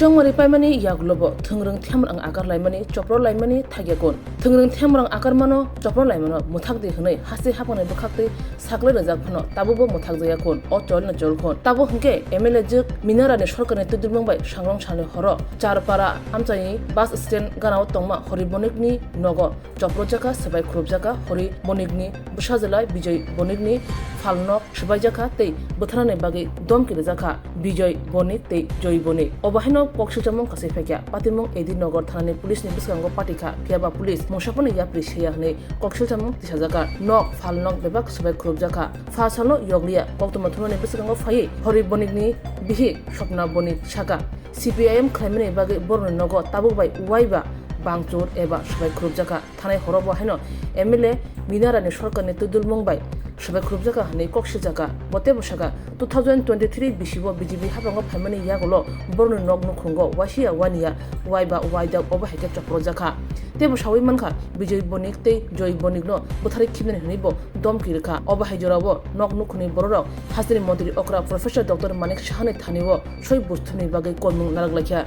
Chongmari paimani yaglobo thungrung thamrang akar laimani chopro laimani thagekon thungrung thamrang akar mano chopro laimano muthakde hnei hasi hapone bukhakte sakle rajak phano tabubo muthakjayakon o cholna cholkhon tabo hingke MLA juk minarani sorkarni tudurmangbai Swrangchati horo charpara amchai bus stand ganao tongma hori bonikni nogo Bwtharna Swbaijakkha hori bonikni Bwtharna Bijay bonikni Phalnok Swbaijakkha tei Bwtharna bagi domki Rwjakkha Bijay bonik tei Joy bonik obahino pokshichamong kasai phekya patimong edi nogor thanani police ni biskango patikha kyaba police mosaponi yapri seya hne pokshichamong tisajaka nok Phalnok bebak Swbaijakkha phasalo yogliya koktoma thunani biskango phai hori bonikni bihi sopna bonik saka CPIM khlaimani bagi borno nogo tabubai waiba bangchur eba Swbaijakkha thanai horobo haino MLA minarani sorkarni tudulmongbai Swbaijakkha hne koksijaka botebo saka 2023 bisibo BJP habango phaimani yagolo borno nog Nukhungo wasia wania waiba waida oba heke Bwtharna tebo sawi manka Bijay bonik tei Joy bonik no Bwtharna khibnani hnibo domki rkha oba hajorabo nog Nukhuni borok hasini mantri okra Professor Dr. Manik Shahani thanibo soi bustuni bagai kolmung naraglakha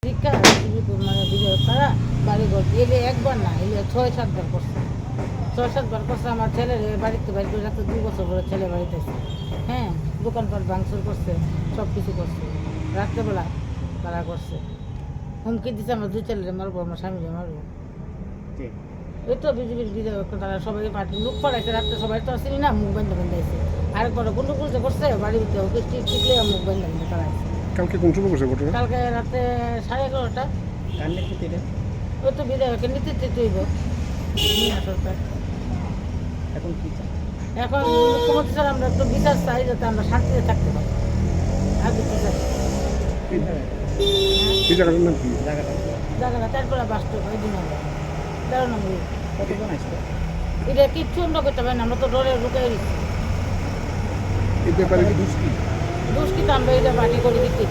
শিক্ষা মানে বিজয় তারা বাড়িঘর এলে একবার না এলে ৬-৭ বার করছে ৬-৭ বার করছে আমার ছেলের বাড়িতে বাড়ি করে রাখতে 2 বছর ধরে ছেলে বাড়িতে হ্যাঁ দোকানপাট ভাঙচুর করছে সব কিছু করছে রাত্রেবেলা তারা করছে হুমকি দিচ্ছে আমার 2 ছেলেরে মারবো আমার স্বামীরে মারবো এই তো বিজেপির বিধায়ক তারা সবাই পার্টি লোক পড়াইছে রাত্রে সবাই তো আসেনি না মুখ বন্ধ বান্ধাইছে আরেকবার গুন্ডু যে করছে বাড়ির ভিতরে ওকে টিকলে মুখ বন্ধ বান্ধে তারা কালকে কোন সময় করছে ঘটনা? কালকে রাতে 11:30টা। কার নেতৃত্বে? ওই তো বিধায়কের নেতৃত্বে তৈব সরকার। এখন কি চাই? এখন মুখ্যমন্ত্রী স্যার আমরা একটু বিচার চাই যাতে আমরা শান্তিতে থাকতে পারি আর কিছু চাই এই জায়গাটার নাম কি? জায়গাটা তারপরে বাস্তব ওই দিন হবে 13 নম্বর। কতজন আসবে? এটা কিচ্ছু আমরা করতে পারি না, আমরা তো ডরে লুকাই দিচ্ছি। এই ব্যাপারে কি দুষ্কৃত আমরা এটা পার্টি করে দিচ্ছি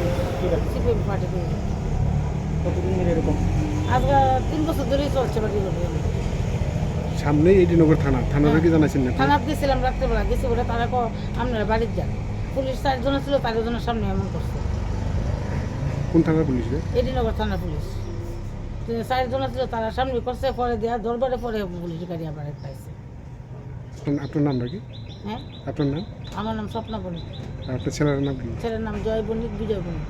CPIM পার্টি করে। কতদিন ধরে এরকম? আজকে 3 বছর ধরেই চলছে পার্টি করে। সামনে এই নগর থানার কি জানাইছেন না? থানা দিয়েছিলাম রাত্রেবেলা গেছি বলে তারা আপনারা বাড়ির যান পুলিশ 4 জন ছিল 4 জনের সামনে এমন করছে। কোন থানার পুলিশ? এডিনগর থানা পুলিশ 4 জন ছিল তারা সামনে করছে পরে দেওয়া দরবারে পরে পুলিশ গাড়ি আবার পাইছে। আপনার নাম কি? হ্যাঁ আপনার নাম? আমার নাম স্বপ্না বণিক। আপনার ছেলের নাম কি? ছেলের নাম জয় বণিক বিজয় বণিক।